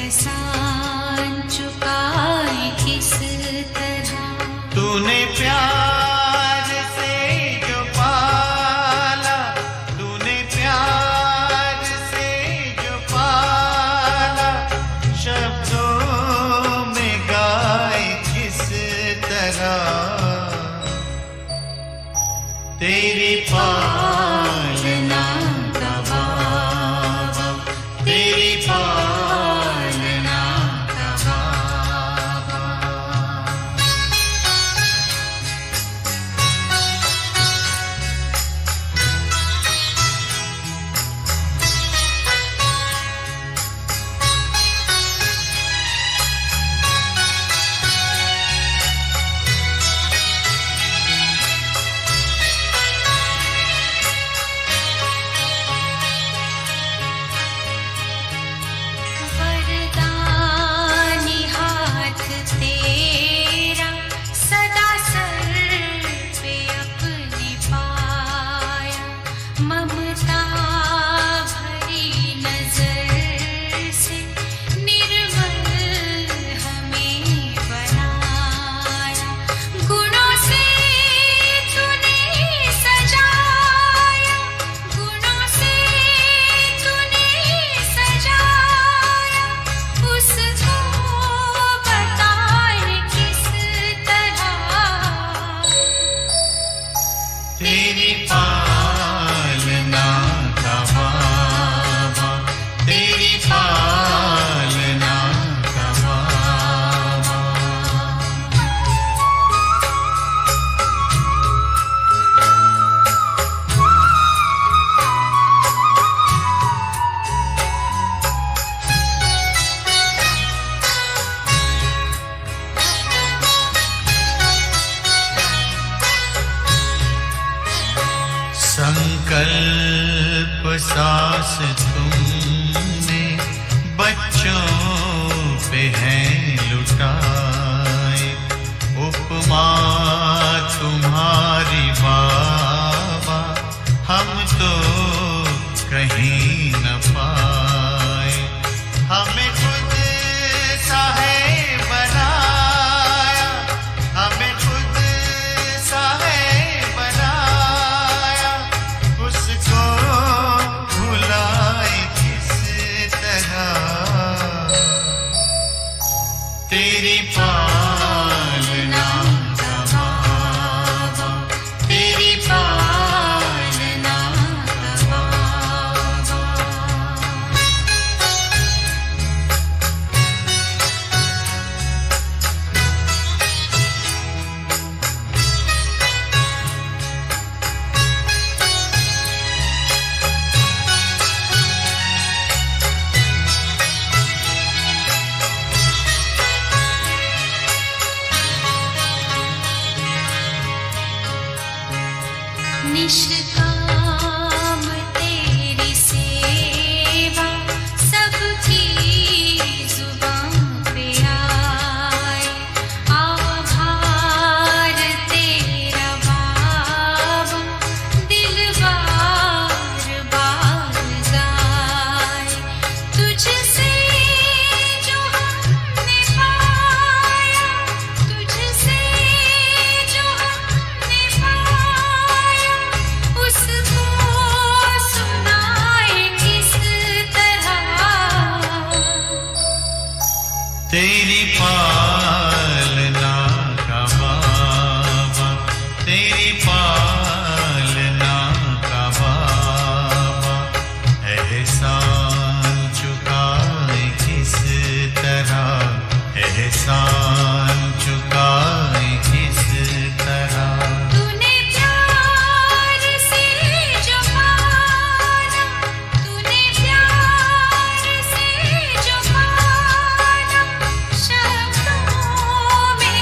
एहसान चुकाए किस तरह। तूने प्यार से जो पाला, तूने प्यार से जो पाला, शब्दों में गाए किस तरह। तेरी पालना का बाबा, तेरी पालना का बाबा। वरदानी हाथ तेरा सदा सर पे अपने पाया, ममता भरी नजर से निर्मल हमें बनाया। गुणों से तूने सजाया, गुणों से तूने सजाया, उसको बताए किस तरह। तेरी पालना का बाबा, तेरी पालना का बाबा। संकल्प सांस तुमने बच्चों पे हैं लुटाए, उपमा तुम्हारी बाबा हम तो कहीं न पाए। हमें खुद सा है बनाया, हमें खुद सा है बनाया, उसको भुलाए किस तरह। तेरी पालना का बाबा, तेरी पालना का बाबा। निष्काम तेरी सेवा सबकी जुबान पे आए, आभार तेरा बाबा दिल बार बार गाए। तुझसे जो हमने पाया, तुझसे जो हमने पाया, उसको सुनाए किस तरह। तेरी पालना का बाबा, तेरी पालना का बाबा। एहसान चुकाए किस तरह, एहसान चुकाए किस तरह। तूने प्यार से जो पाला, तूने प्यार से जो पाला, शब्दों में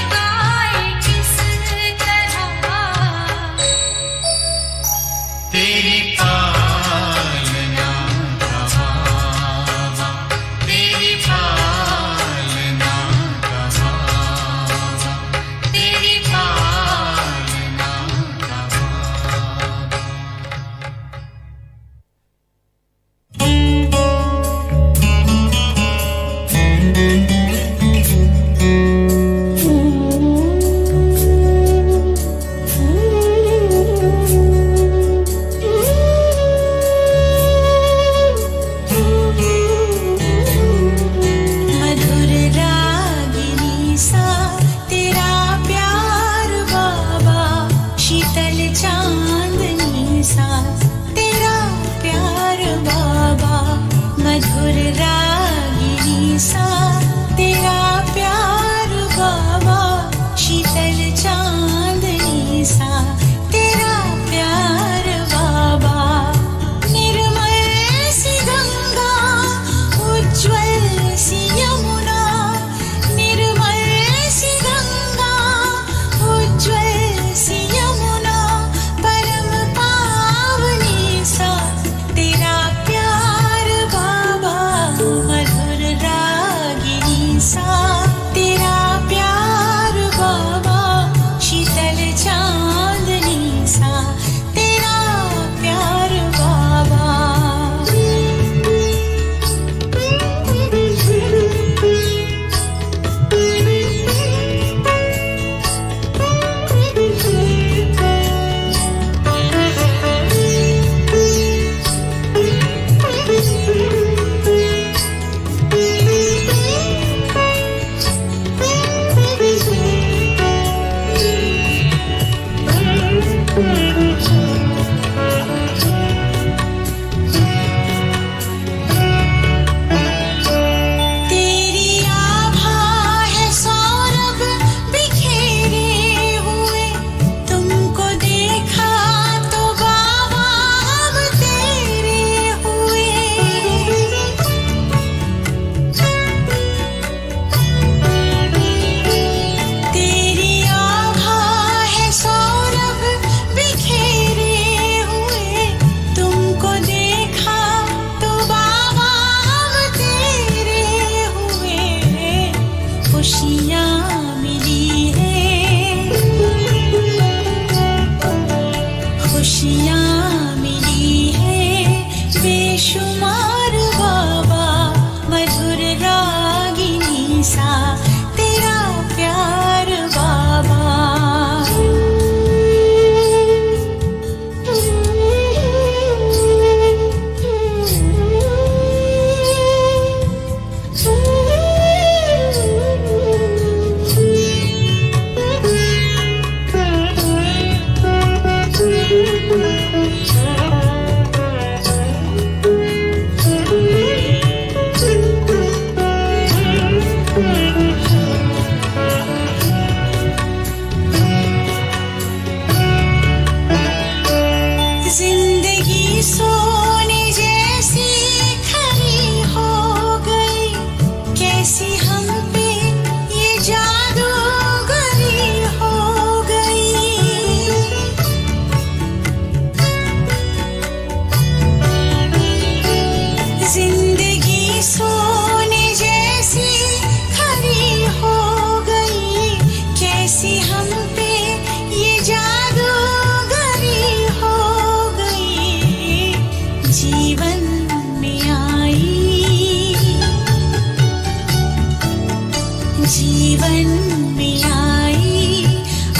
जीवन में आई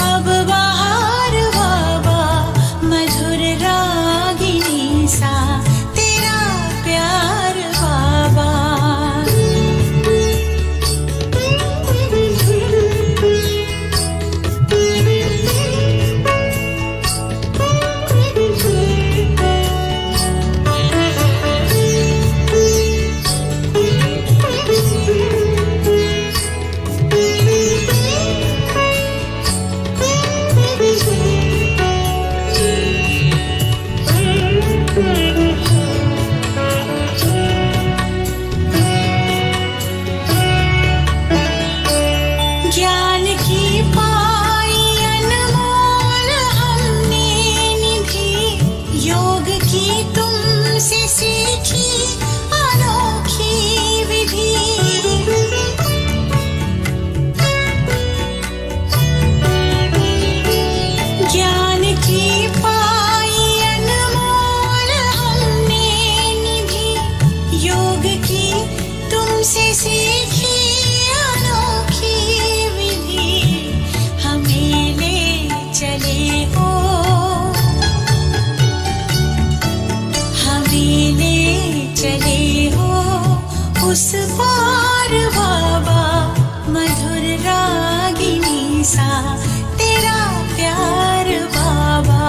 अब बहार बाबा, मधुर रागिनी सा तेरा प्यार बाबा। ज्ञान की पाई अनमोल हमने निधि, योग की तुमसे सीखी अनोखी विधि। ज्ञान की पाई अनमोल हमने निधि, योग की तुमसे सीखी अनोखी विधि। हमें ले चले हो, हमें ले चले हो उस पार बाबा, मधुर रागिनी सा तेरा प्यार बाबा।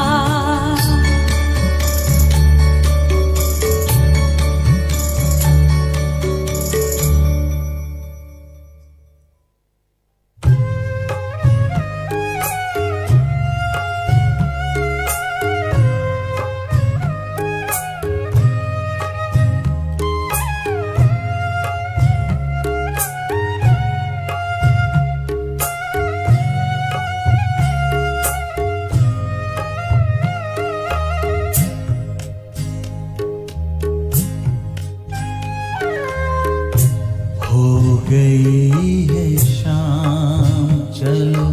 हो गई है शाम, चलो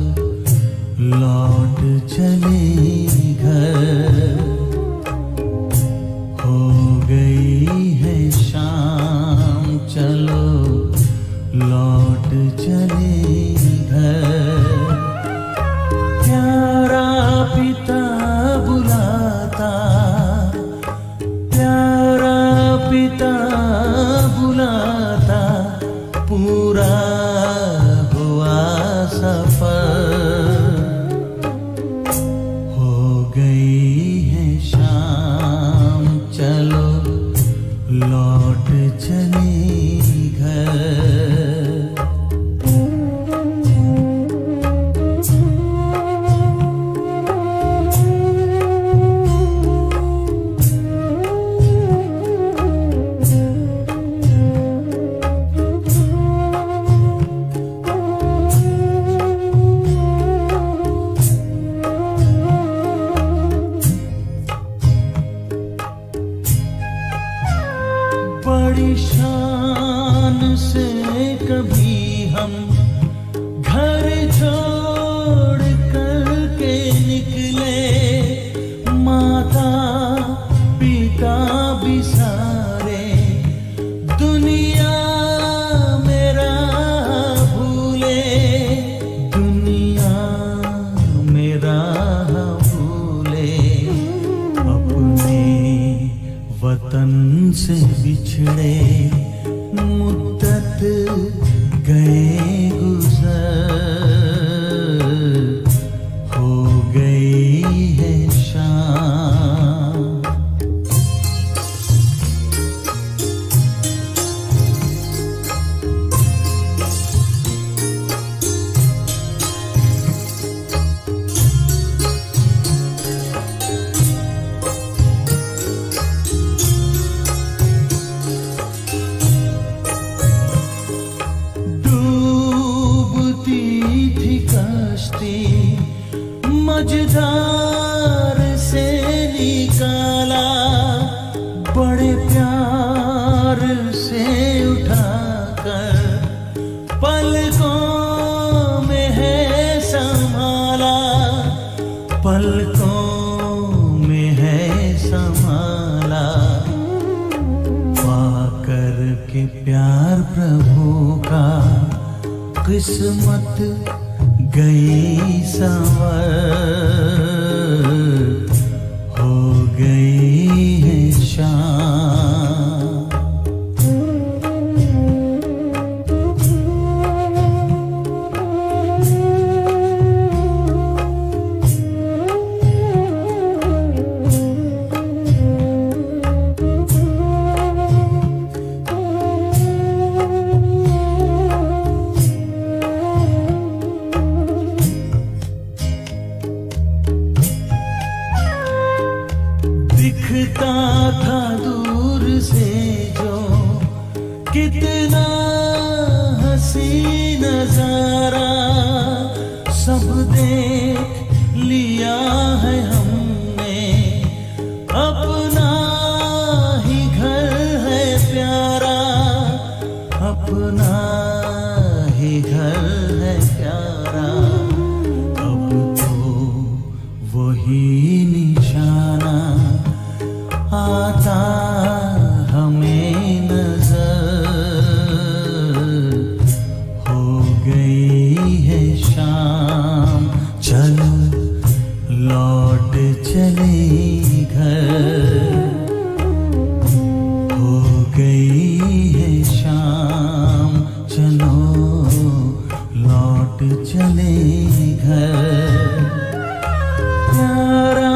लौट चले घर। हो गई है शाम, चलो लौट चले घर। प्यारा पिता बुलाता, प्यारा पिता बुलाता, पूरा हुआ सफर। हो गई है शाम, चलो लौट चले घर। बड़ी शान से कभी हम घर छोड़ कर के निकले, माता पिता भी सारे दुनिया मेरा भूले, दुनिया मेरा भूले। अपने वतन से बिछड़े मुद्दत गए गुजर। हो गई है शाम, किस्मत गई संवर, हो गई है शाम। दिखता था दूर से जो कितना हंसी नजारा, सब देख लिया है हमने, अपना ही घर है प्यारा, अपना ही घर है प्यारा। अब तो वही निशाना आता हमें नजर, हो गई है शाम। चलो लौट चले घर, हो गई है शाम। चलो लौट चले घर। प्यारा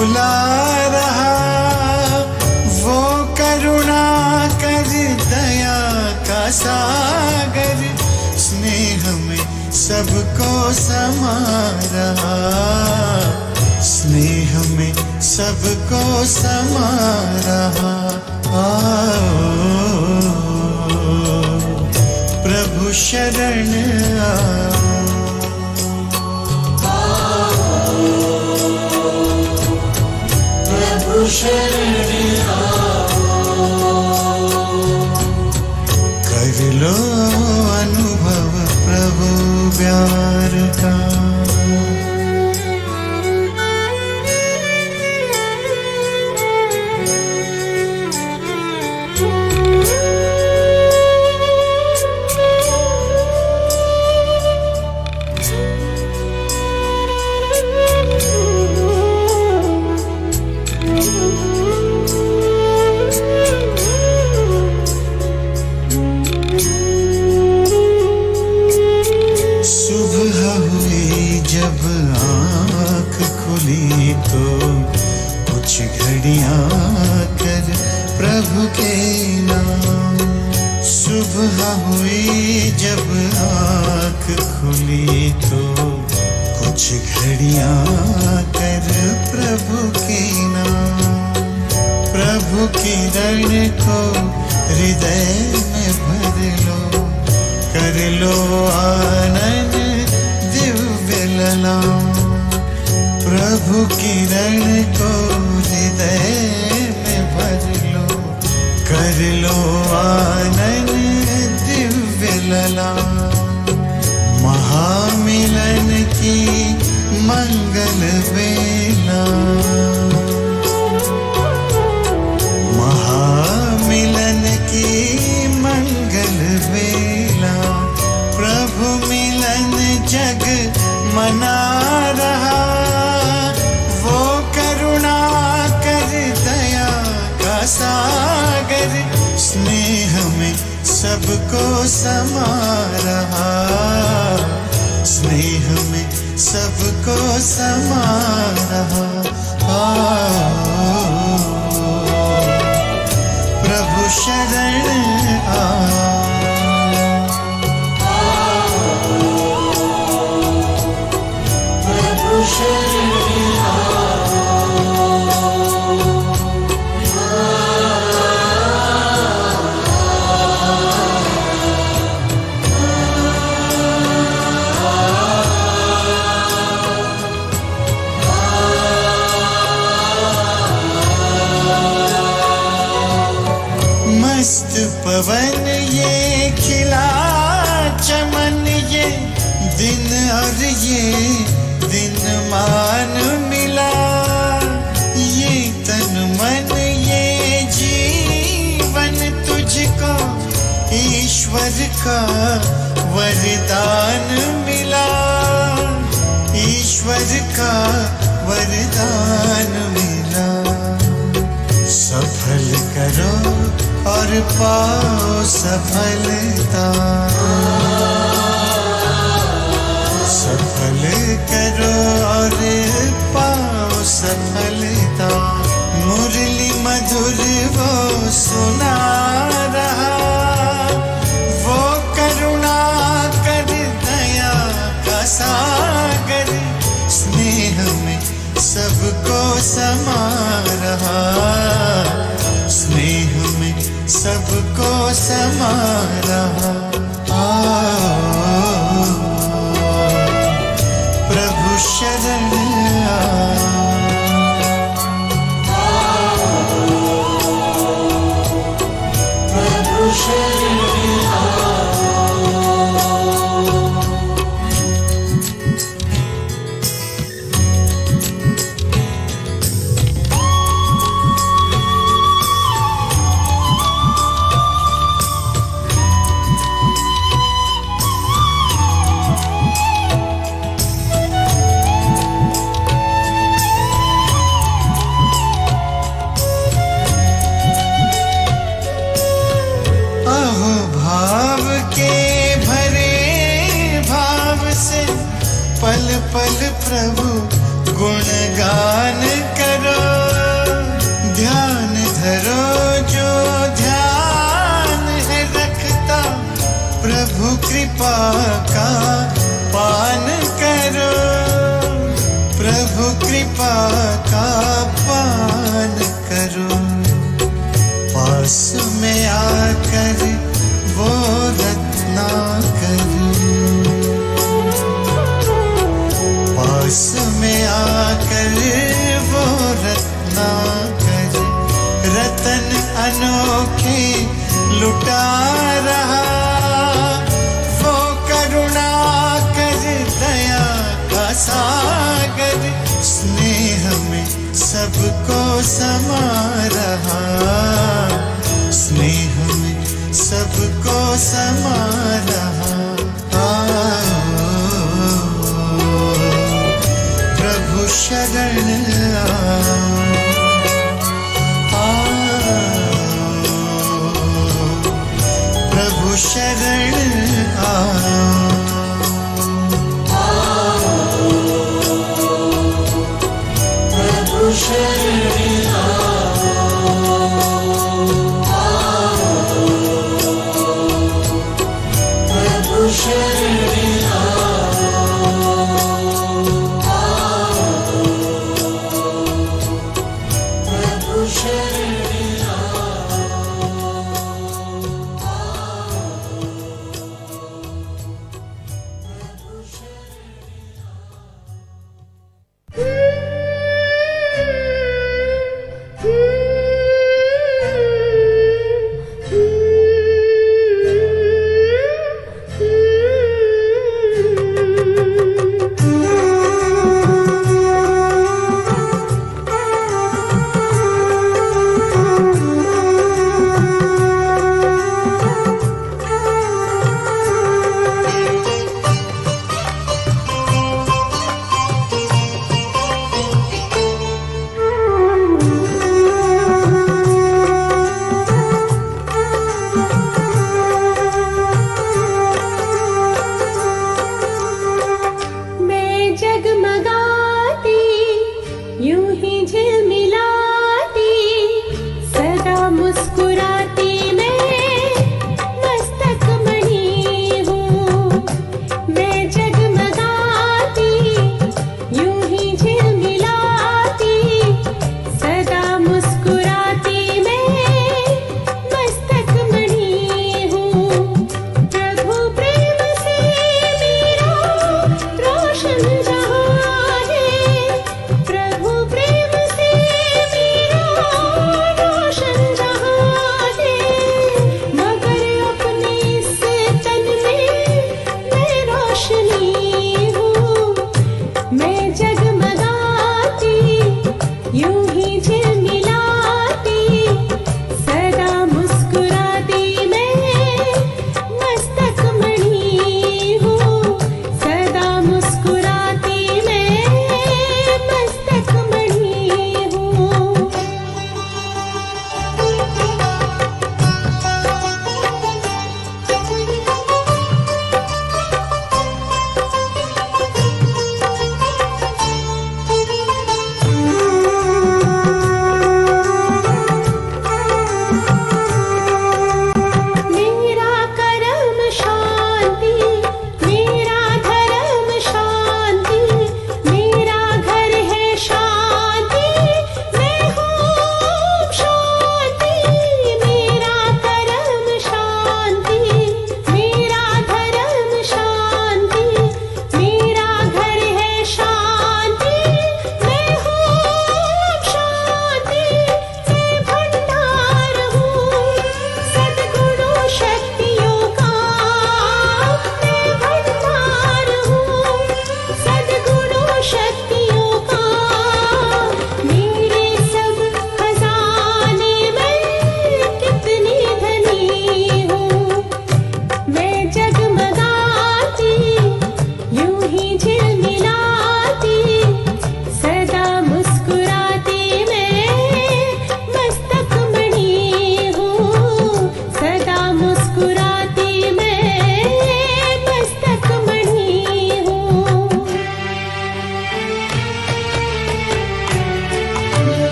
बुला रहा, वो करुणा कर दया का सागर, स्नेह में सबको समा रहा, स्नेह में सबको समा रहा। प्रभु शरण प्रभु शरण कर लो अनुभव प्रभु प्यार का। तो कुछ घड़ियां कर प्रभु के नाम, सुबह हुई जब आँख खुली तो कुछ घड़ियां कर प्रभु के नाम। प्रभु की रण को हृदय में भर लो, कर लो आनंद दिव्य ललाम। प्रभु की रण को हृदय में भर लो, कर लो आनंद दिव्य ललाम। महामिलन की मंगल बेला, महामिलन की मंगल बेला, प्रभु मिलन जग मना रहा, सागर स्नेह में सबको समा रहा, स्नेह में सबको समा रहा। प्रभु शरण प्रभु शरण मस्त पवन ये खिला चमन, ये दिन और ये दिन मान मिला, ये तन मन ये जीवन तुझको ईश्वर का वरदान मिला, ईश्वर का वरदान मिला। सफल करो और पाओ सफलता, सफल करो और पाओ सफलता। मुरली मधुर वो सुना रहा, वो करुणा कर दया का सागर, स्नेह में सबको समा रहा, स्नेह में सबको समा रहा। प्रभु शरण प्रभु शरण पल पल प्रभु गुणगान करो, ध्यान धरो जो ध्यान है रखता, प्रभु कृपा का पान करो, प्रभु कृपा का पान करो। पास में आकर वो रत्नाकर, पास में आकर वो रत्नाकर, रतन अनोखे लुटा रहा, वो करुणा कर दया का सागर, स्नेह में सबको समा रहा, स्नेह में सबको समा रहा। प्रभु शरण प्रभु शरण प्रभु शरण प्रभु शरण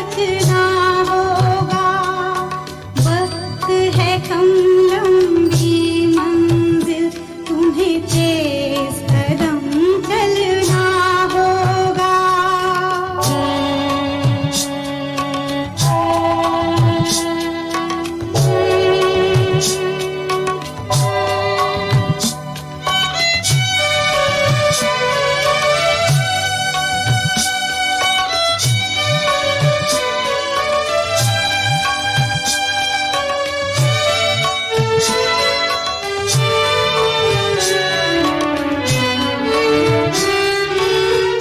रचना होगा। वक्त है कम लंबी मंजिल, तुम्हें तेज कदम चलना होगा।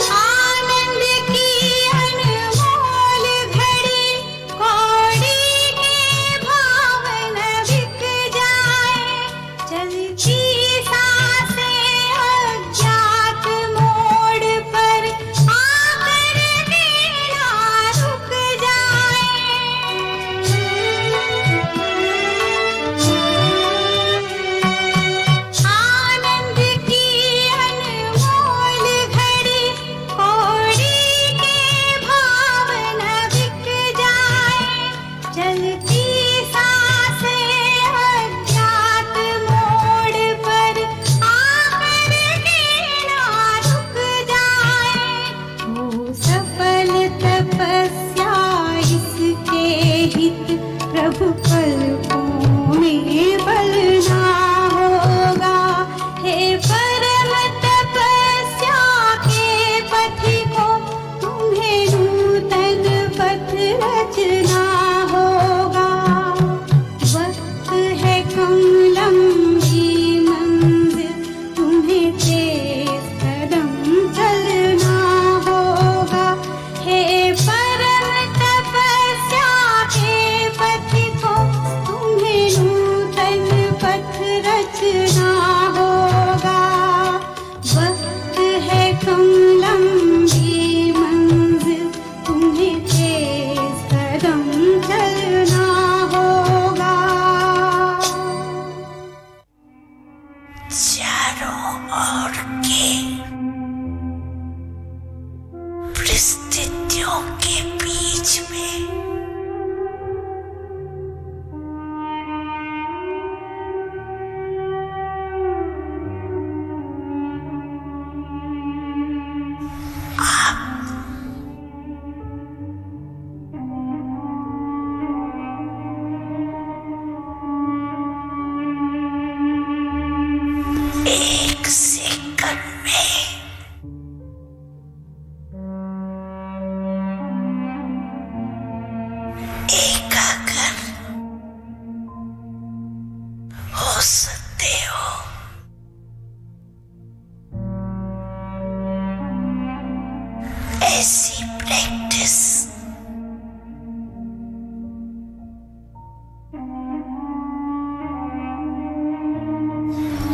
आनंद की अनमोल घड़ी, कौड़ी के भाव न बिक जाए। चलती सांसें अज्ञात मोड़ पर आकर के ना रुक जाए। आनंद की अनमोल घड़ी, कौड़ी के भाव न बिक जाए। चलती सांसें अज्ञात मोड़ पर आकर के ना रुक जाए। हो सफल तपस्या इसके हित, प्रभु पलकों में बलना होगा। हे परम तपस्या के पथिकों, तुम्हें नूतन पथ रचना होगा। वक्त है कम लंबी मंजिल, तुम्हें तेज कदम चलना होगा। हे परम तपस्या के पथिकों, तुम्हें नूतन पथ रचना होगा। वक्त है कम लंबी मंजिल, तुम्हें तेज कदम चलना होगा। चारों ओर के परिस्थितियों के बीच में एक सेकंड में एकाग्र हो सकते हो। ऐसी प्रैक्टिस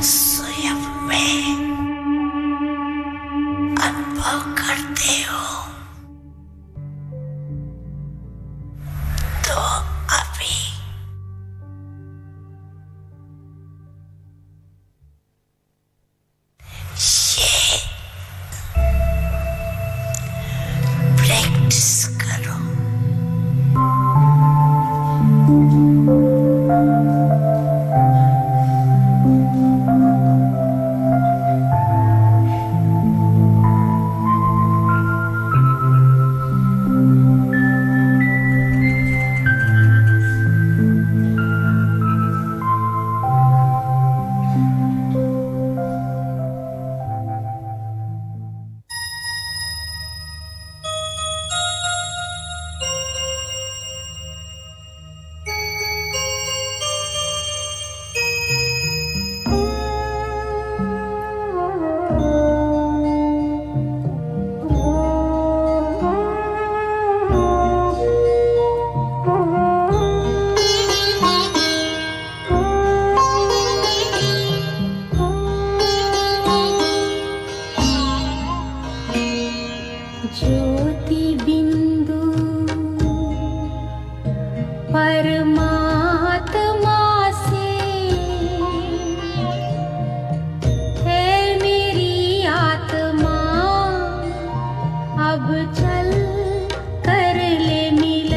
स्वयं में अनुभव करते हो तो अभी ये प्रैक्टिस करो। अब चल कर ले मिल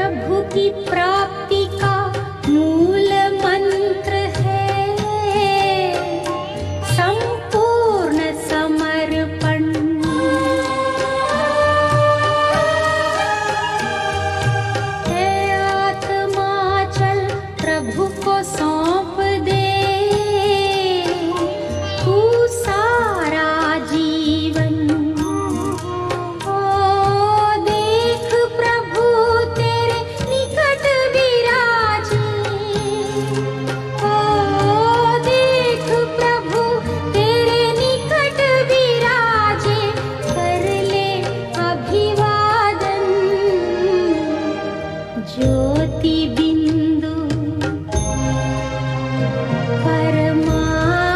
प्रभु की प्राप्ति का मूल मंत्र है संपूर्ण समर्पण। हे आत्मा चल प्रभु को सौंप दे, तू सारा जीवन। ओ देख प्रभु तेरे निकट विराजे, ओ देख प्रभु तेरे निकट विराजे, कर ले अभिवादन। ज्योति बिंदु परमात्मा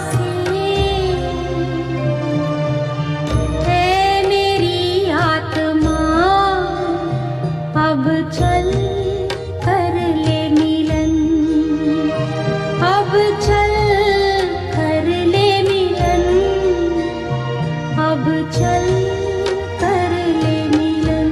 से, है मेरी आत्मा अब चल कर ले मिलन, अब चल कर ले मिलन, अब चल कर ले मिलन।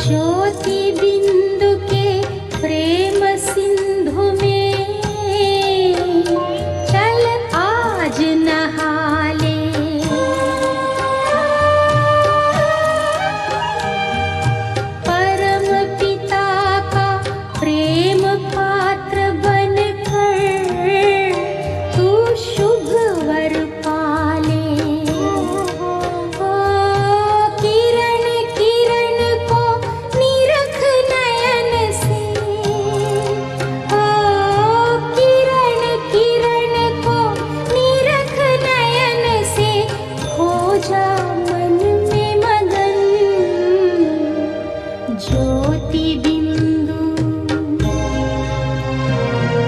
ज्योति बिंदु के प्रेम सिंधु में चल आज नहा ले। परम पिता का प्रेम पात्र बनकर तू शुभ वर पाले। ओ किरण किरण को निरख नयन से, ओ किरण किरण को निरख नयन से, हो जा मन में मगन। ज्योति बिंदु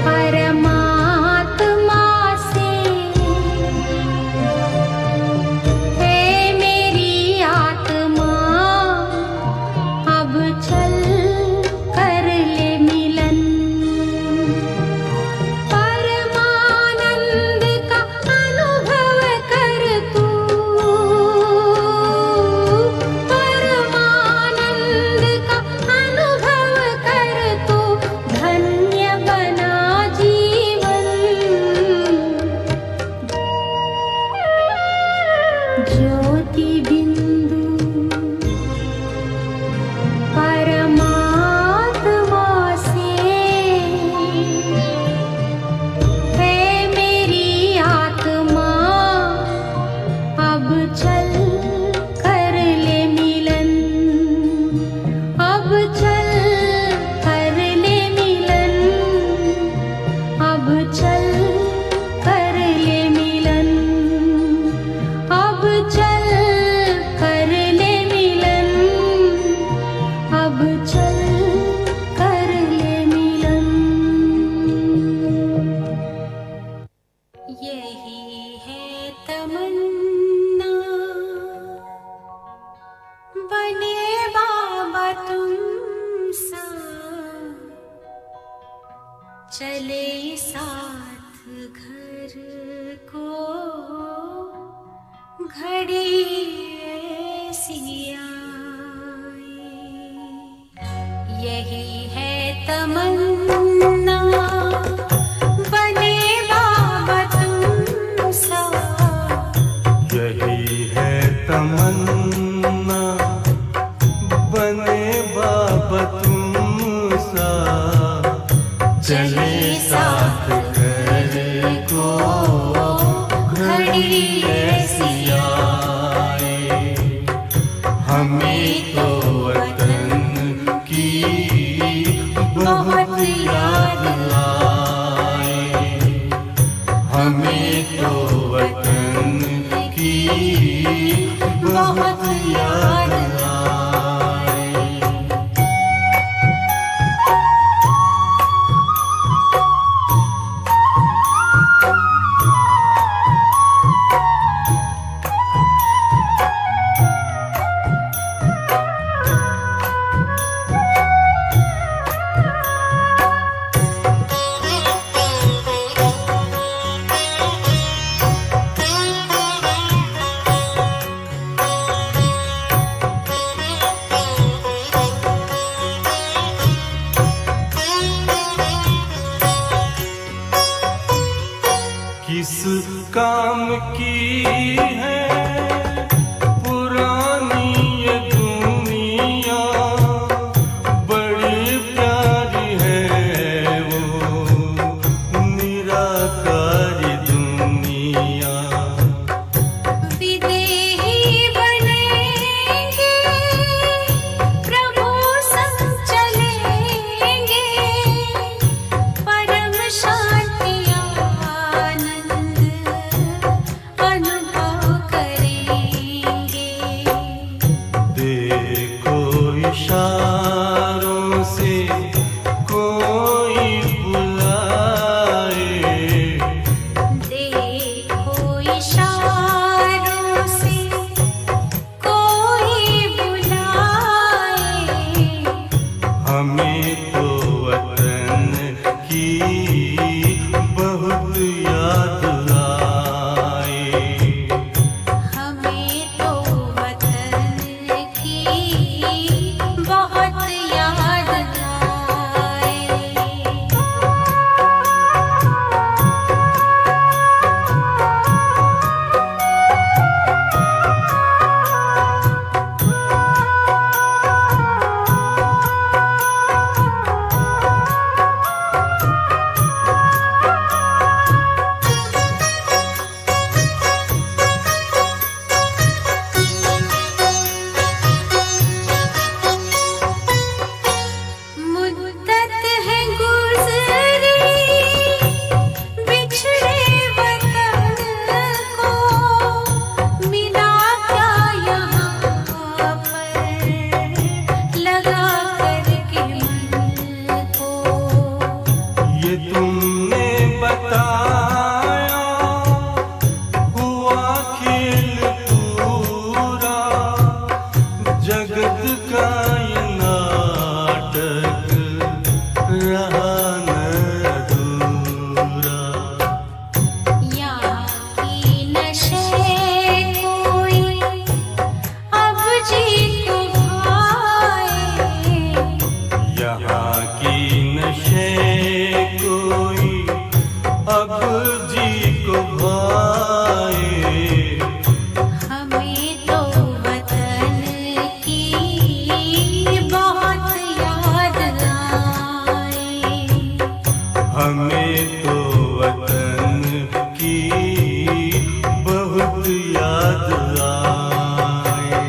परमात्मा से, है मेरी आत्मा अब चल कर ले मिलन। परमानंद का अनुभव कर तू, परमानंद का अनुभव कर तू, धन्य बना जीवन। ज्योति बिंदु परमात्मा से, है मेरी आत्मा अब चल कर ले मिलन, अब चल कर ले मिलन, अब चल कर ले मिलन, अब चल कर ले मिलन, अब चल कर ले मिलन। यही है तमन्ना बने बाबा तुम सा, चले साथ घर को घड़ी ऐसी आए। यही है तमन्ना बने बाबा तुम सा, यही है तमन्ना बने बाबा तुम सा, चले साथ घर को घड़ी ऐसी आए। हमें तो वतन की बहुत याद आए, हमें तो वतन की बहुत याद आए। किस काम की है पुरानी ये दुनिया, बड़ी प्यारी है वो निराकारी दुनिया। विदेही बनेंगे प्रभु संग चलेंगे, परम शांति आनंद अनुभव करेंगे। देखो इशारों से कोई बुलाए, देखो इशारों से कोई बुलाए, हमें तो वतन की बहुत याद आए। हमें तो वतन की बहुत याद आए। मुद्दत है गुज़री बिछड़े वतन को, मिला क्या यहाँ पर लगा करके मन को। ये तुमने बताया हुआ खेल पूरा, जगत का ये नाटक रहा न अधूरा। यहाँ की नशे कोई अब जी को भाए, यहाँ की नशे कोई अब जी को भाए। हमें तो वतन की बहुत याद आए। हमें तो वतन की बहुत याद आए।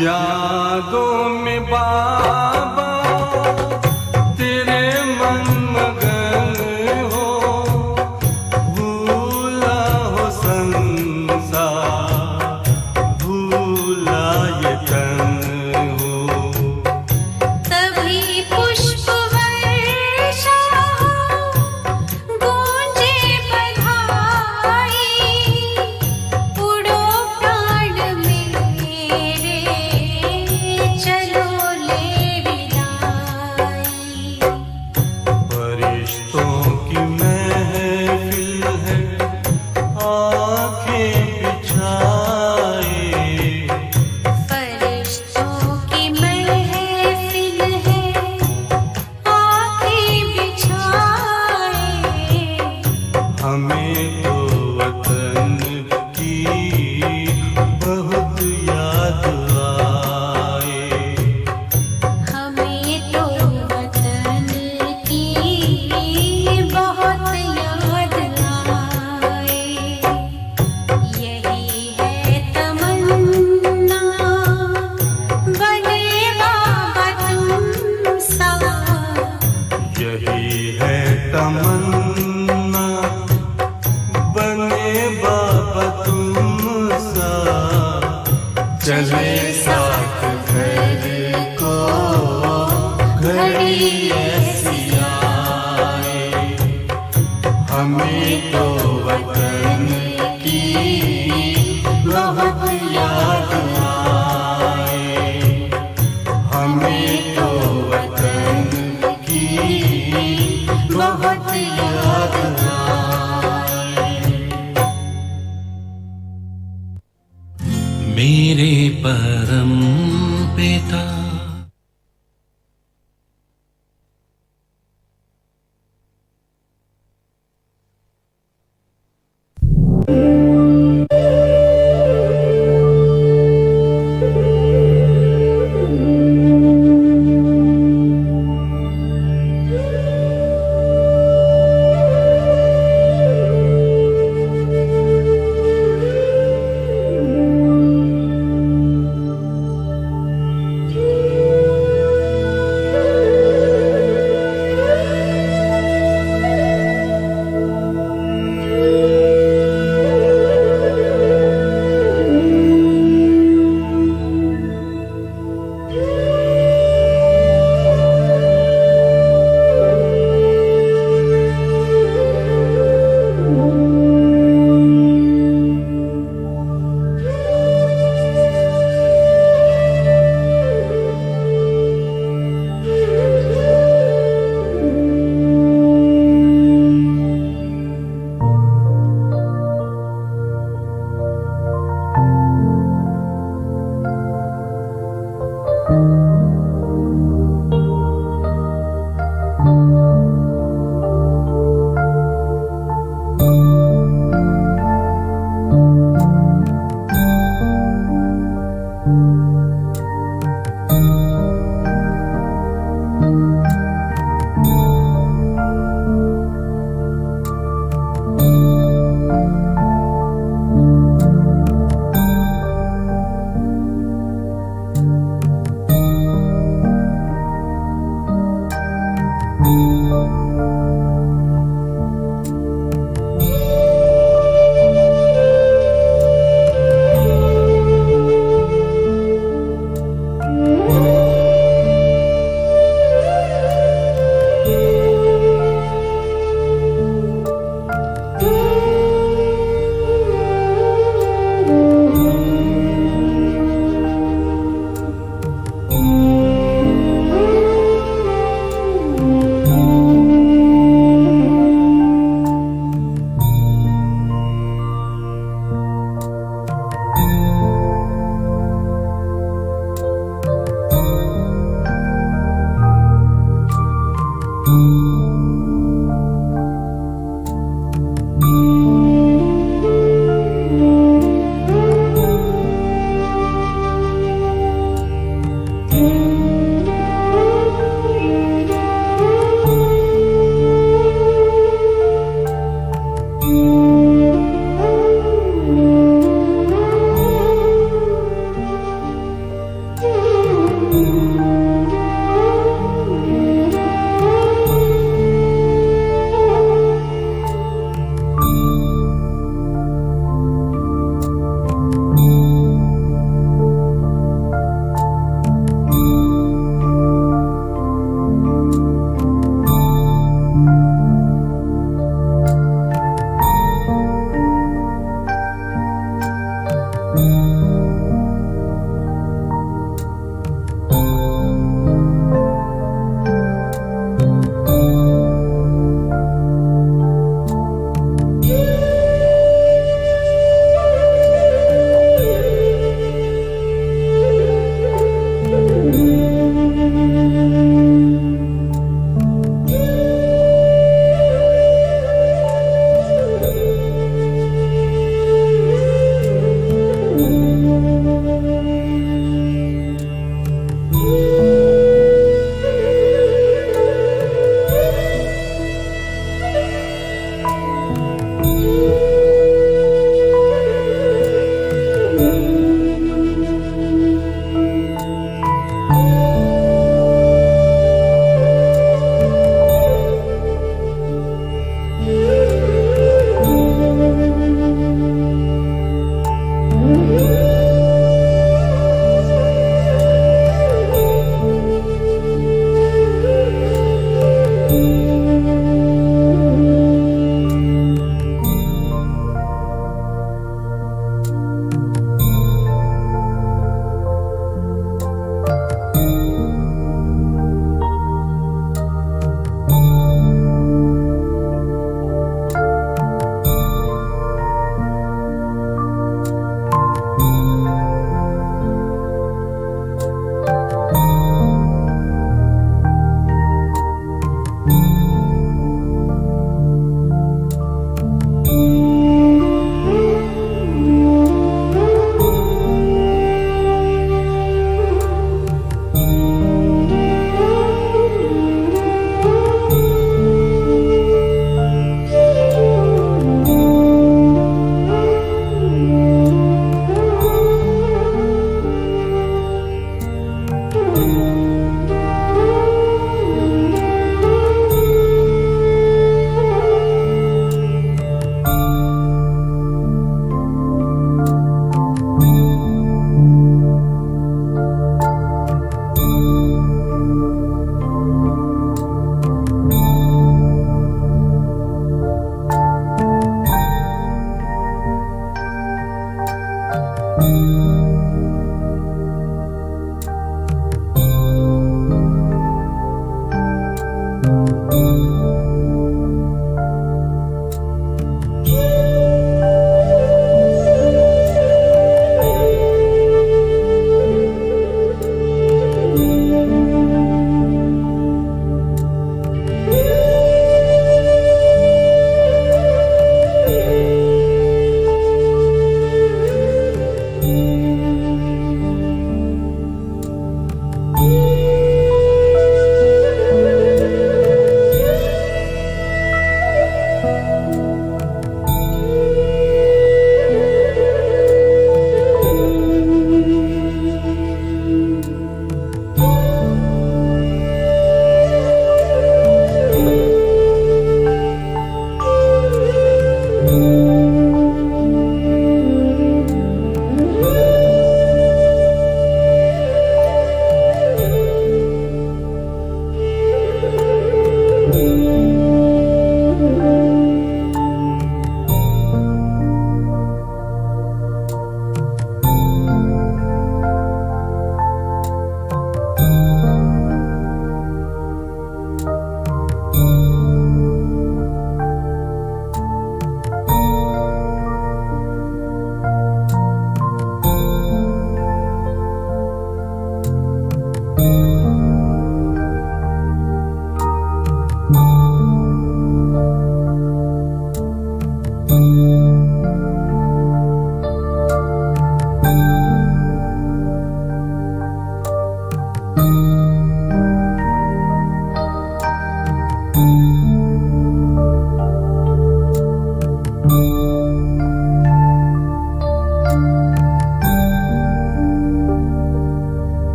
यादों में बाबा तेरे मन मगन हो, भूला हो संसार, भूला ये तन हो। तभी पुष्प वर्षा गूंजे बधाई, उड़ो प्राण मेरे चलो ले विदाई। ऐसी आए, हमें तो वतन की बहुत याद आए, हमें तो वतन की बहुत याद आए। मेरे परम पिता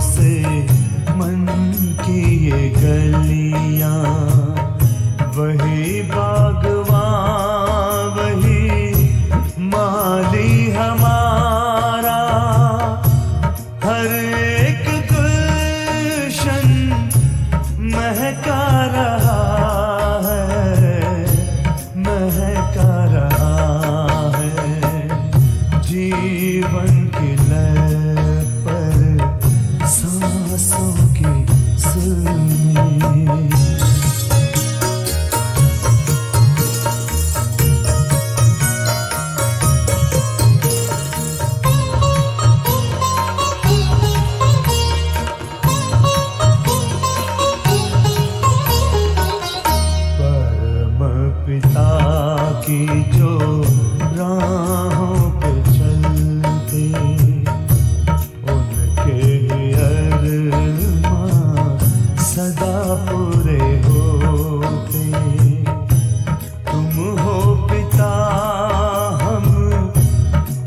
से मन की ये गलियां, वही बागवां वही माली हमारा, हर एक गुलशन महका रहा है, महका रहा है। जीवन की लय पर सांसों की सुर में, पिता की जो राहों पे चलते, उनके अरमां सदा पूरे होते। तुम हो पिता हम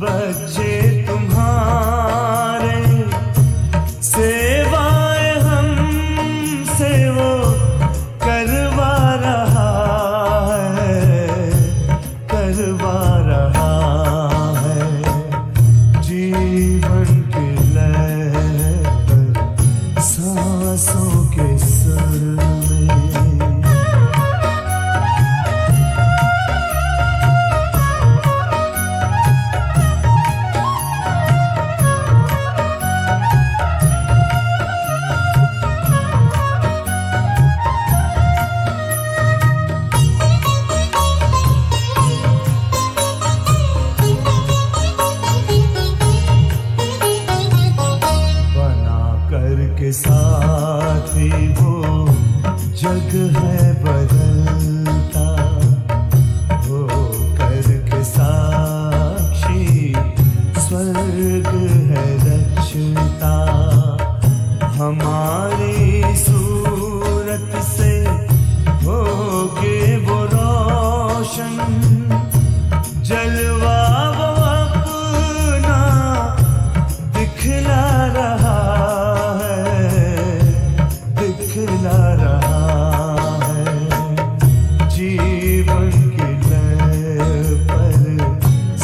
बच्चे तुम्हारे, सेवाएं हमसे वो करवा रहा, करवा रहा है। जीवन के लय पर सांसों के सुर में, के साथी वो जग है बदलता, हो करके साक्षी स्वर्ग है रचता। हमारी सूरत से होगे वो रोशन, जलवा वो अपना दिखला रहा, दिखला रहा है। जीवन के लय पर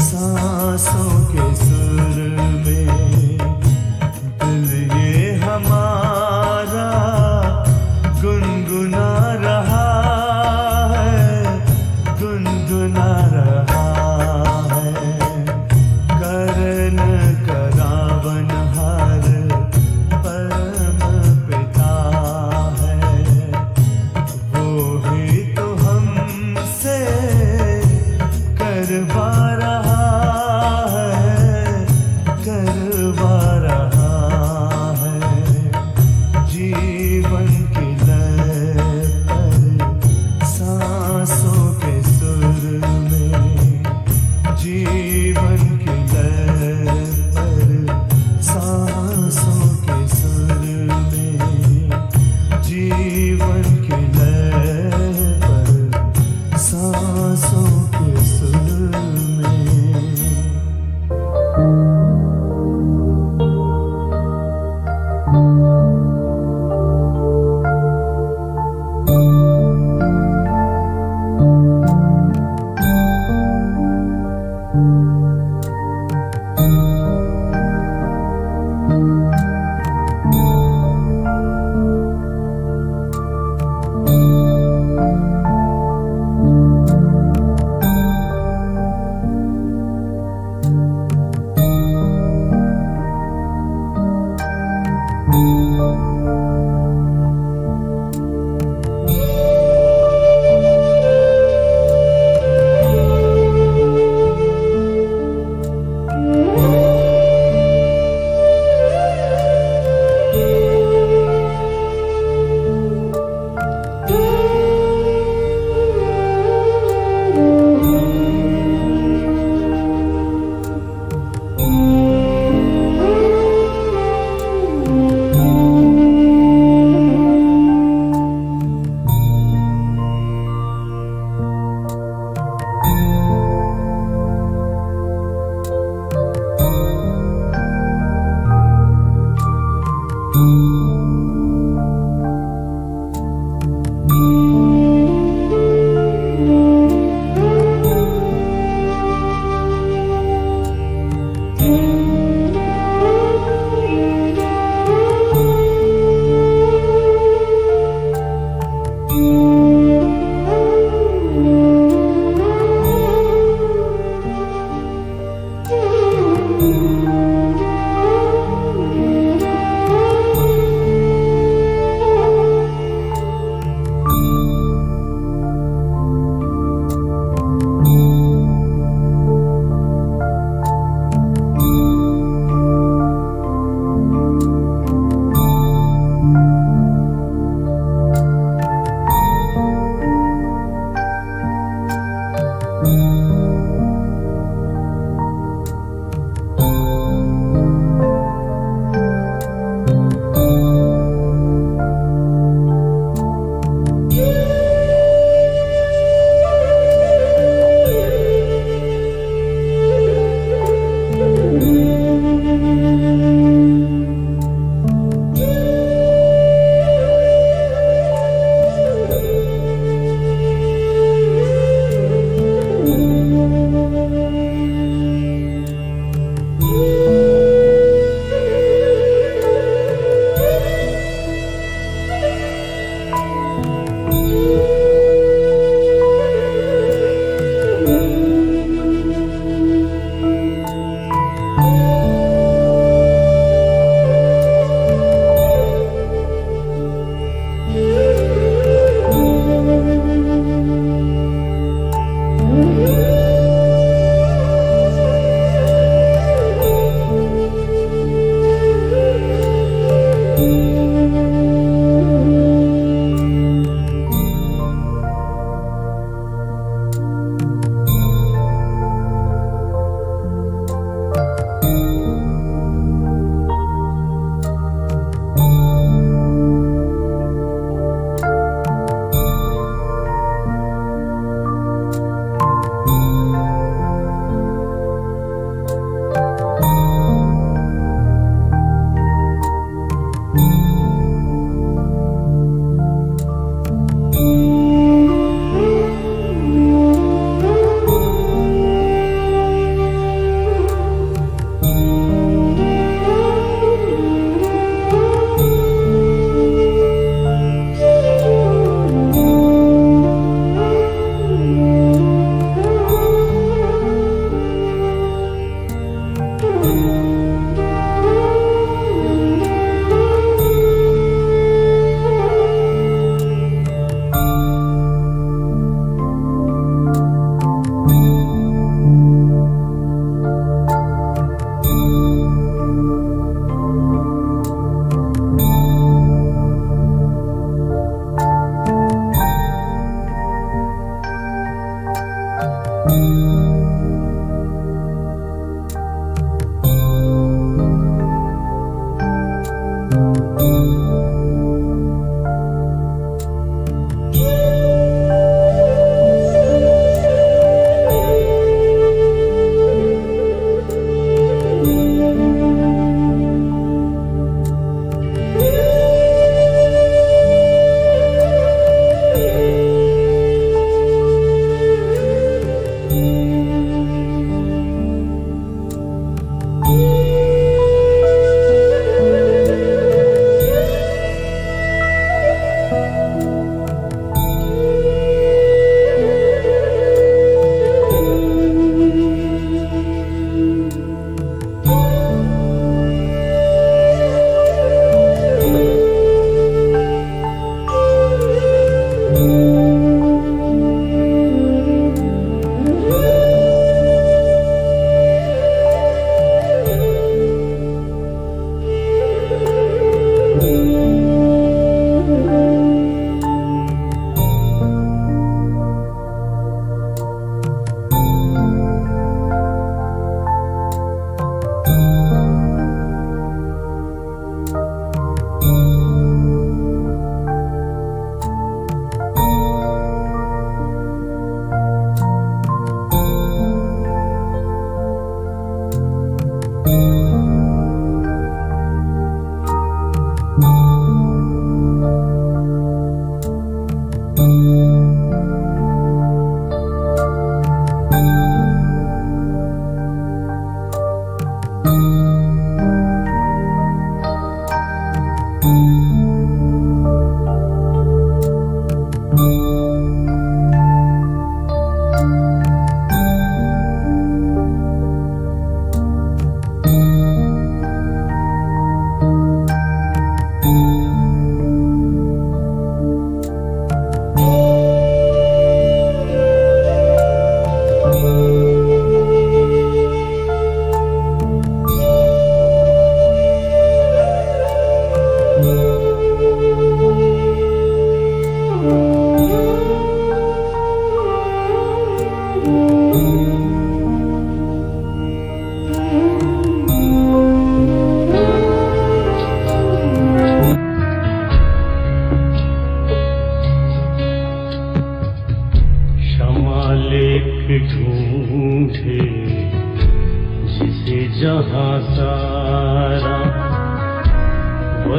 सांसों के सुर में, दिल ये हमारा गुनगुना रहा है, गुनगुना रहा है। करन करावन हर परम पिता है, वो ही तो हमसे करवा रहा है, करवा रहा है। जीवन की लय पर सांसों के सुर में, जीवन की लय पर सांसों के सुर में, जीवन की लय पर सांसों के सुर में। you.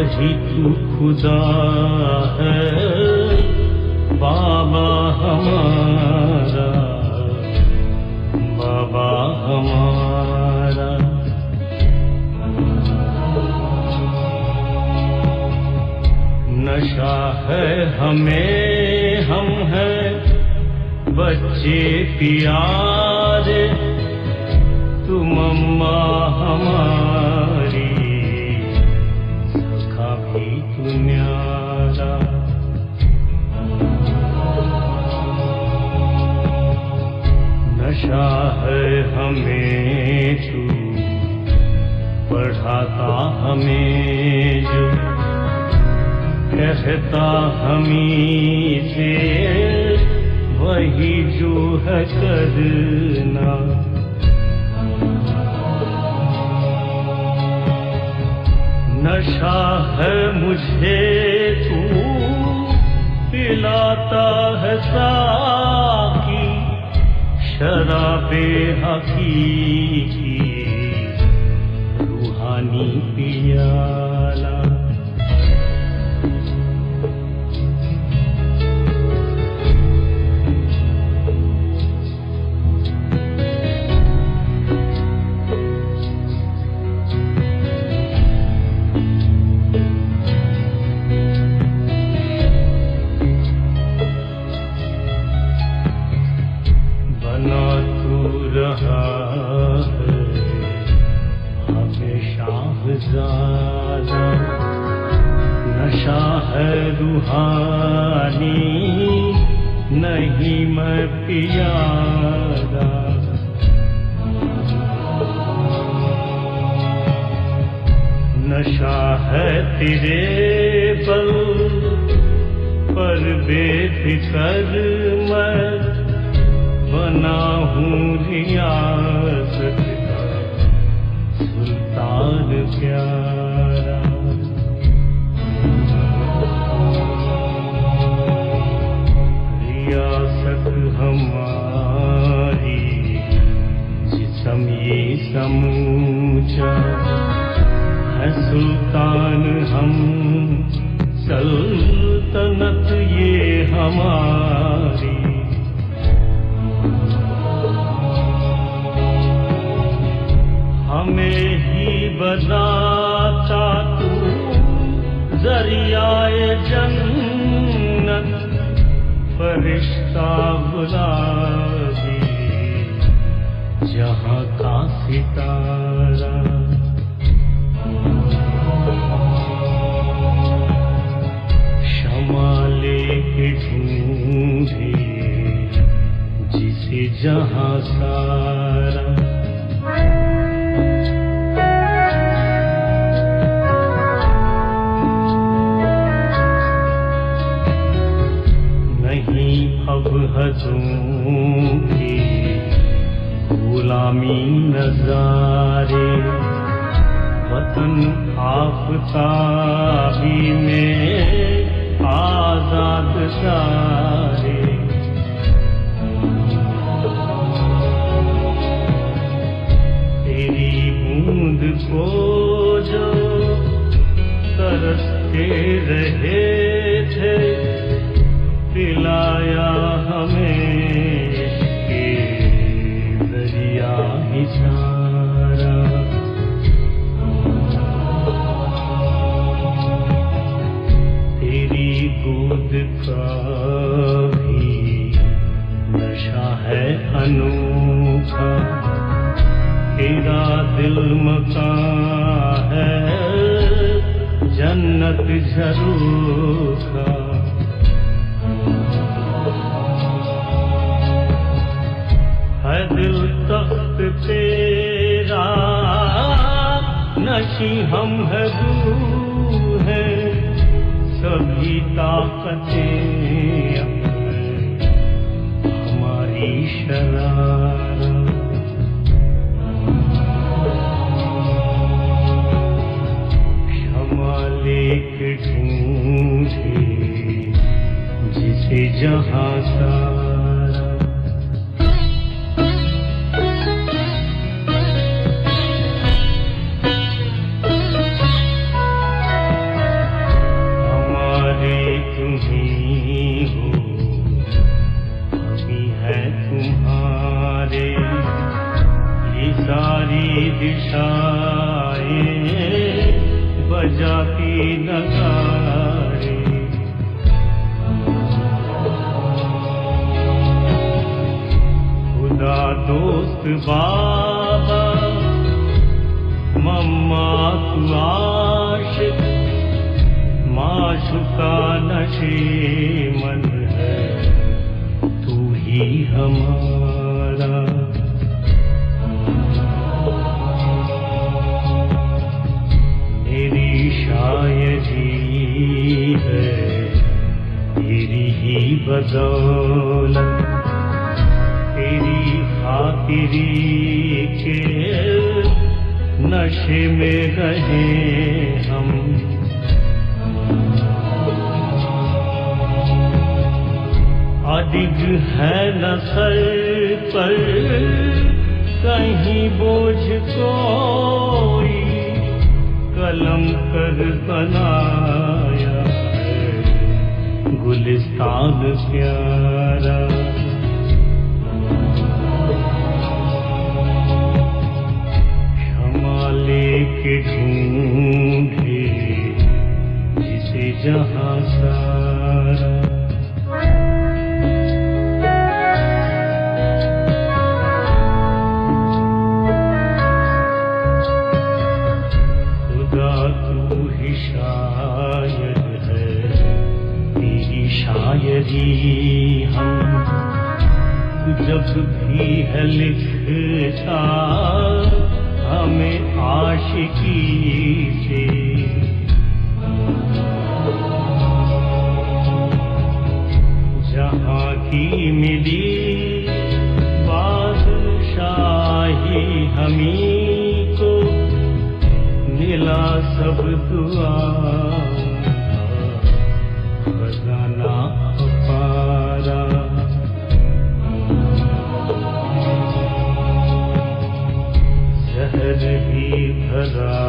वही तू खुदा है बाबा हमारा, बाबा हमारा। नशा है हमें, हम हैं बच्चे प्यारे, तुम अम्मा हमारी, सखा भी तू न्यारा। नशा है हमें तू पढ़ाता हमें जो, कहता हमी से वही जो है करना। नशा है मुझे तू पिलाता है साकी, शराबे हकीकी रूहानी पियाला। नशा है रूहानी नहीं मैं पियारा। नशा है तेरे बल पर बेफिक्र मैं बना हूँ रियासत का सुल्तान प्यारा। रियासत हमारी जिस्म ये समूचा है, सुल्तान हम सल्तनत ये हमारी। हमें ही बताता तू जरियाए जन्नत, फरिश्ता गुलाबी जहाँ का सितारा। शमाले के ढूंढे जिसे जहाँ सारा। अब हदों की गुलामी नजारे, वतन आफताबी में आजाद सारे। तेरी बूंद को जो तरसते रहे थे, पिलाया हमें के दरिया इशारा। तेरी गोद का भी नशा है अनोखा, तेरा दिल मकान है जन्नत झरोखा। है दिल तख्त तेरा नशी हम है रूह है, सभी ताकतें हमारी शरारत। क्षमा लेके ढूंढे जिसे जहाँ सारा। के नगाड़े। खुदा दोस्त बाबा मम्मा तू आशिक, माशुका नशे मन है तू ही हमारा। मेरी शायरी है तेरी ही बदौलत, तेरी खातिरी के नशे में रहे हम। अडिग है न सर पर कहीं बोझ कोई, कलम कर बनाया है गुलिस्तान प्यारा। क्षमा लेके ढूंढे जिसे जहां सारा। शायर है तेरी शायरी हम, जब भी है लिखता हमें आशिकी से। जहाँ की मिली बादशाही हमीं को, मिला सब दुआ खजाना अपारा। जहर भी भरा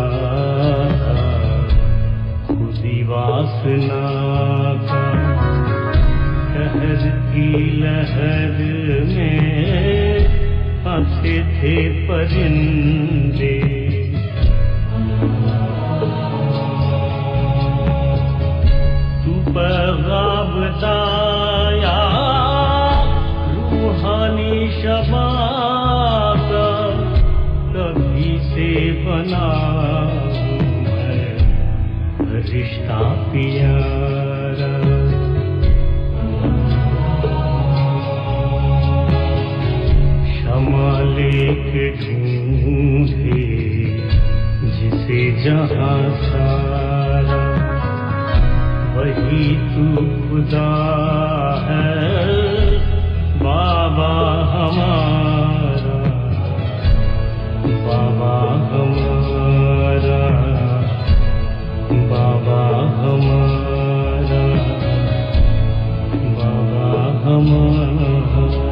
खुदी वासना का, कहर की लहर में फंसे थे परिंदे। पैगाम बताया रूहानी शबा का, कभी से बना मैं रिश्ता प्यारा। क्षमा लेके ढूंढे जिसे जहां सारा, वही तू खुदा है बाबा हमारा। बाबा हमारा, बाबा हमारा, बाबा हमारा।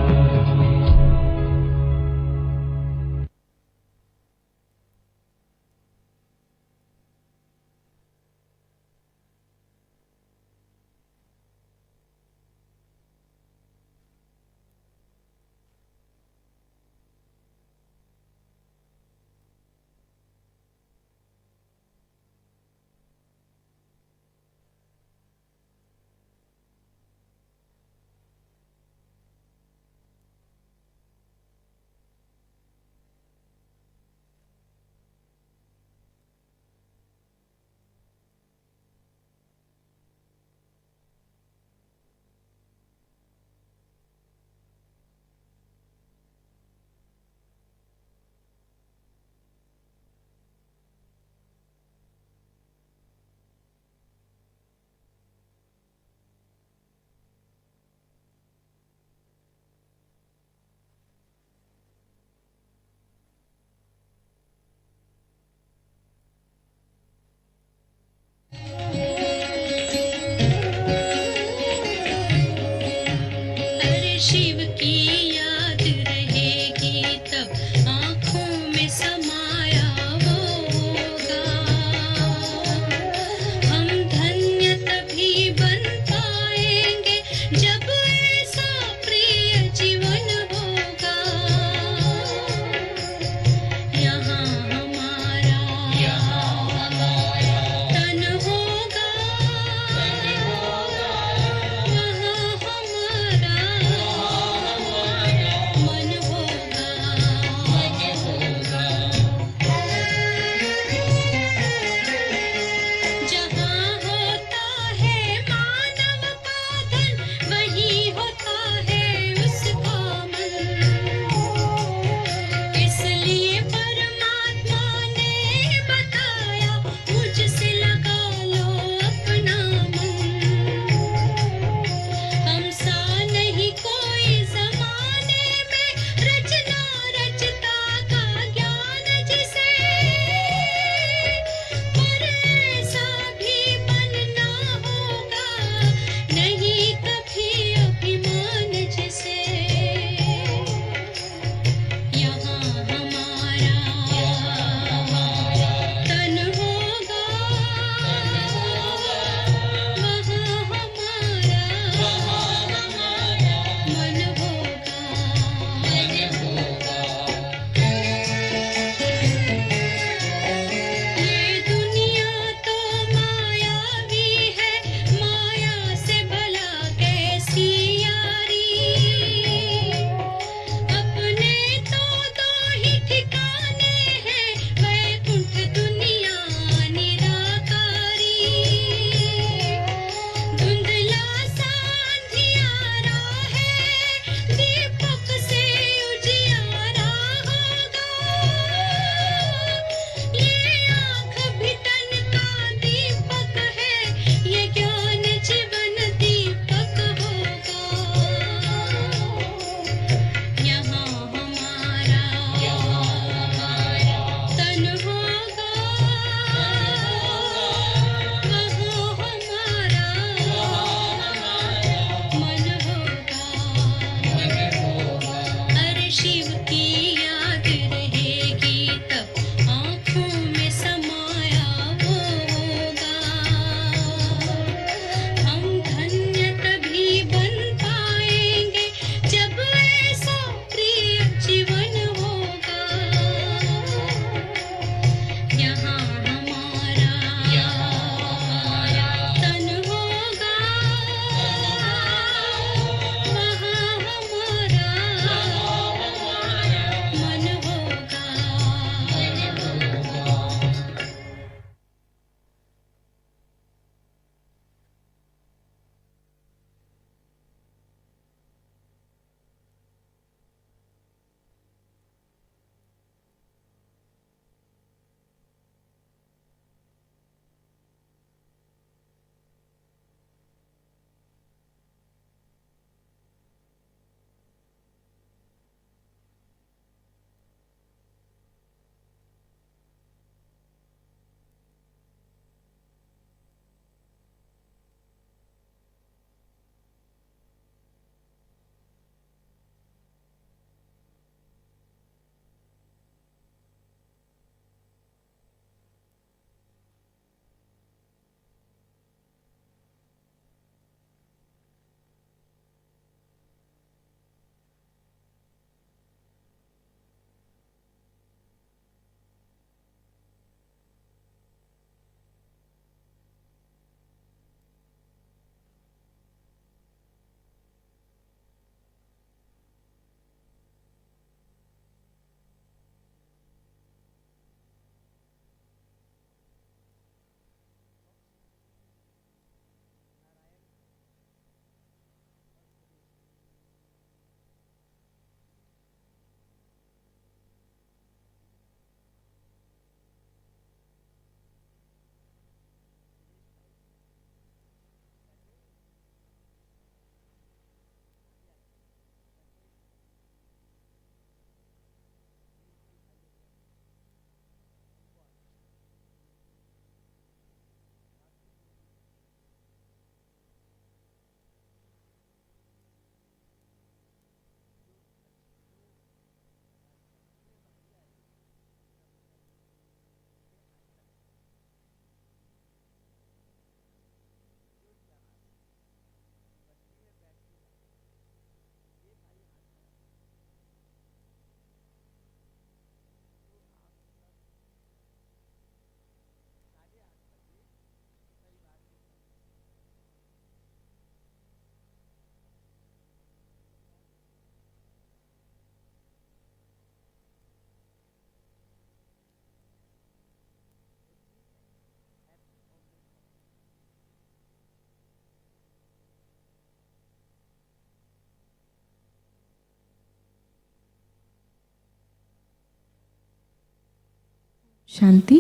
शांति।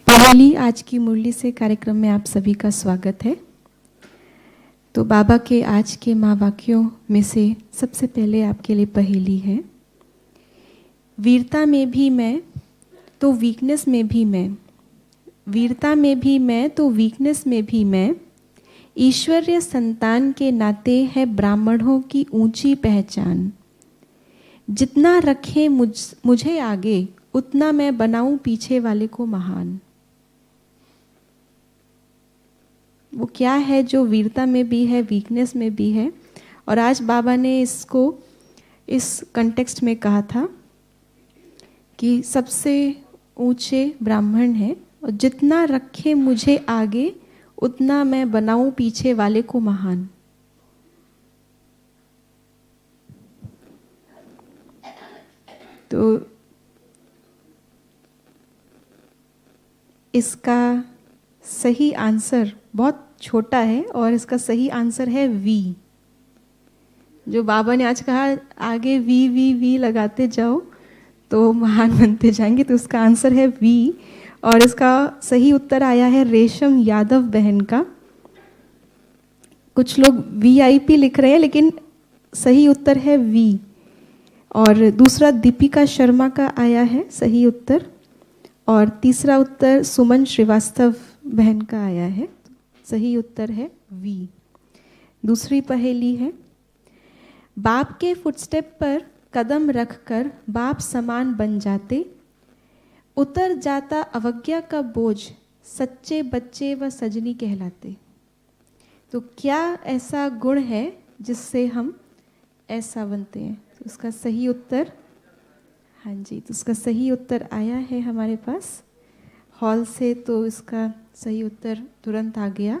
पहली आज की मुरली से कार्यक्रम में आप सभी का स्वागत है। तो बाबा के आज के महावाक्यों में से सबसे पहले आपके लिए पहेली है, वीरता में भी मैं तो वीकनेस में भी मैं, वीरता में भी मैं तो वीकनेस में भी मैं, ईश्वरीय संतान के नाते है ब्राह्मणों की ऊंची पहचान। जितना रखे मुझे आगे उतना मैं बनाऊं पीछे वाले को महान। वो क्या है जो वीरता में भी है, वीकनेस में भी है। और आज बाबा ने इसको इस कंटेक्स्ट में कहा था कि सबसे ऊंचे ब्राह्मण है और जितना रखे मुझे आगे उतना मैं बनाऊं पीछे वाले को महान। तो इसका सही आंसर बहुत छोटा है और इसका सही आंसर है वी। जो बाबा ने आज कहा आगे वी वी वी लगाते जाओ तो महान बनते जाएंगे, तो उसका आंसर है वी। और इसका सही उत्तर आया है रेशम यादव बहन का। कुछ लोग VIP लिख रहे हैं लेकिन सही उत्तर है वी। और दूसरा दीपिका शर्मा का आया है सही उत्तर, और तीसरा उत्तर सुमन श्रीवास्तव बहन का आया है, सही उत्तर है वी। दूसरी पहेली है, बाप के फुटस्टेप पर कदम रखकर बाप समान बन जाते, उतर जाता अवज्ञा का बोझ, सच्चे बच्चे व सजनी कहलाते। तो क्या ऐसा गुण है जिससे हम ऐसा बनते हैं? तो उसका सही उत्तर, हाँ जी, तो उसका सही उत्तर आया है हमारे पास हॉल से, तो इसका सही उत्तर तुरंत आ गया।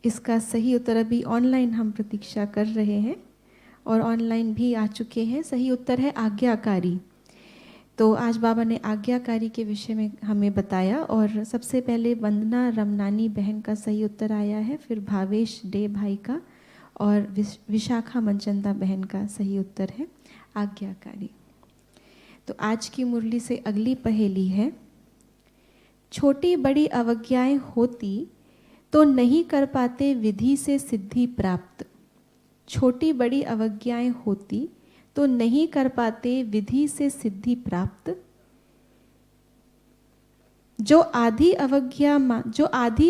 इसका सही उत्तर अभी ऑनलाइन हम प्रतीक्षा कर रहे हैं और ऑनलाइन भी आ चुके हैं। सही उत्तर है आज्ञाकारी। तो आज बाबा ने आज्ञाकारी के विषय में हमें बताया, और सबसे पहले वंदना रमनानी बहन का सही उत्तर आया है, फिर भावेश डे भाई का, और विशाखा मनचंदा बहन का सही उत्तर है आज्ञाकारी। तो आज की मुरली से अगली पहेली है, छोटी बड़ी अवज्ञाएं होती तो नहीं कर पाते विधि से सिद्धि प्राप्त। छोटी बड़ी अवज्ञाएं होती तो नहीं कर पाते विधि से सिद्धि प्राप्त। जो आधी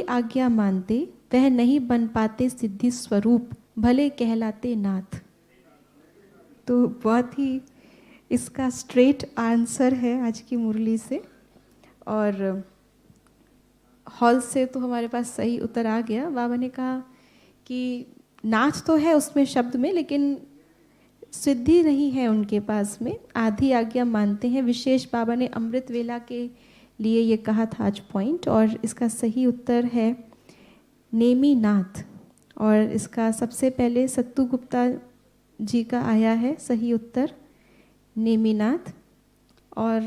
आज्ञा मानते वह नहीं बन पाते सिद्धि स्वरूप, भले कहलाते नाथ। तो बहुत ही इसका स्ट्रेट आंसर है आज की मुरली से। और हॉल से तो हमारे पास सही उत्तर आ गया। बाबा ने कहा कि नाच तो है उसमें शब्द में, लेकिन सिद्धि नहीं है उनके पास में। आधी आज्ञा मानते हैं। विशेष बाबा ने अमृत वेला के लिए ये कहा था आज पॉइंट, और इसका सही उत्तर है नेमी नाथ। और इसका सबसे पहले सत्तू गुप्ता जी का आया है सही उत्तर नेमीनाथ। और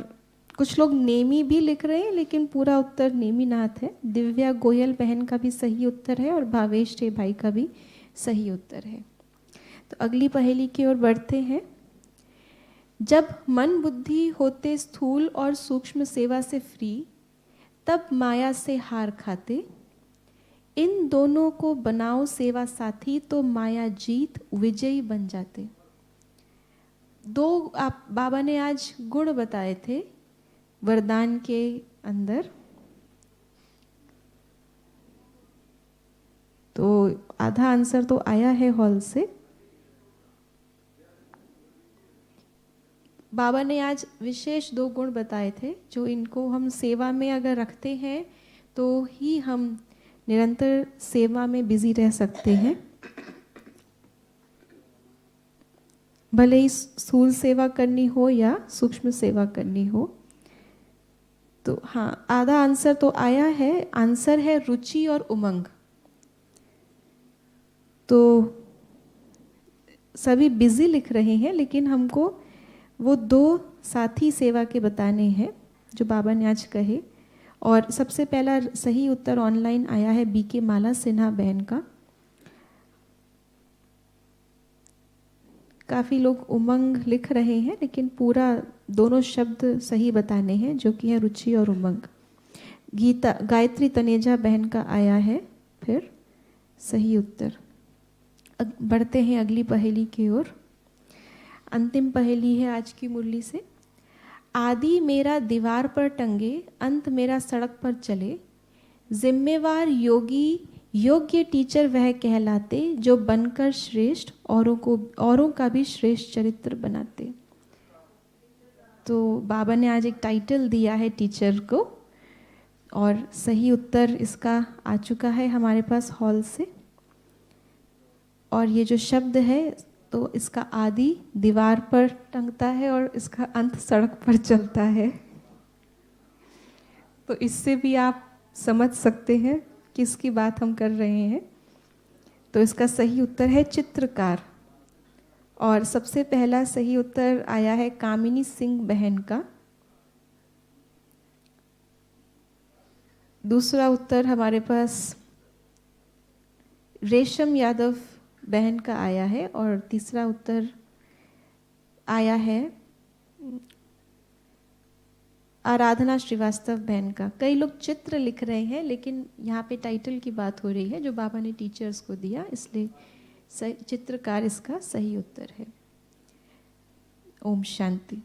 कुछ लोग नेमी भी लिख रहे हैं लेकिन पूरा उत्तर नेमीनाथ है। दिव्या गोयल बहन का भी सही उत्तर है और भावेश रे भाई का भी सही उत्तर है। तो अगली पहेली की ओर बढ़ते हैं। जब मन बुद्धि होते स्थूल और सूक्ष्म सेवा से फ्री, तब माया से हार खाते। इन दोनों को बनाओ सेवा साथी, तो माया जीत विजयी बन जाते। दो आप बाबा ने आज गुण बताए थे वरदान के अंदर। तो आधा आंसर तो आया है हॉल से। बाबा ने आज विशेष 2 गुण बताए थे जो इनको हम सेवा में अगर रखते हैं तो ही हम निरंतर सेवा में बिजी रह सकते हैं। भले ही स्थूल सेवा करनी हो या सूक्ष्म सेवा करनी हो। तो हाँ, आधा आंसर तो आया है। आंसर है रुचि और उमंग। तो सभी बिजी लिख रहे हैं लेकिन हमको वो 2 साथी सेवा के बताने हैं जो बाबा ने आज कहे। और सबसे पहला सही उत्तर ऑनलाइन आया है BK माला सिन्हा बहन का। काफ़ी लोग उमंग लिख रहे हैं, लेकिन पूरा दोनों शब्द सही बताने हैं, जो कि है रुचि और उमंग। गीता गायत्री तनेजा बहन का आया है फिर सही उत्तर। बढ़ते हैं अगली पहेली की ओर। अंतिम पहेली है आज की मुरली से। आदि मेरा दीवार पर टंगे, अंत मेरा सड़क पर चले, जिम्मेवार योगी योग्य टीचर वह कहलाते, जो बनकर श्रेष्ठ औरों का भी श्रेष्ठ चरित्र बनाते। तो बाबा ने आज एक टाइटल दिया है टीचर को, और सही उत्तर इसका आ चुका है हमारे पास हॉल से। और ये जो शब्द है, तो इसका आदि दीवार पर टंगता है और इसका अंत सड़क पर चलता है। तो इससे भी आप समझ सकते हैं किसकी बात हम कर रहे हैं। तो इसका सही उत्तर है चित्रकार। और सबसे पहला सही उत्तर आया है कामिनी सिंह बहन का। दूसरा उत्तर हमारे पास रेशम यादव बहन का आया है, और तीसरा उत्तर आया है आराधना श्रीवास्तव बहन का। कई लोग चित्र लिख रहे हैं, लेकिन यहाँ पे टाइटल की बात हो रही है जो बाबा ने टीचर्स को दिया, इसलिए चित्रकार इसका सही उत्तर है। ओम शांति।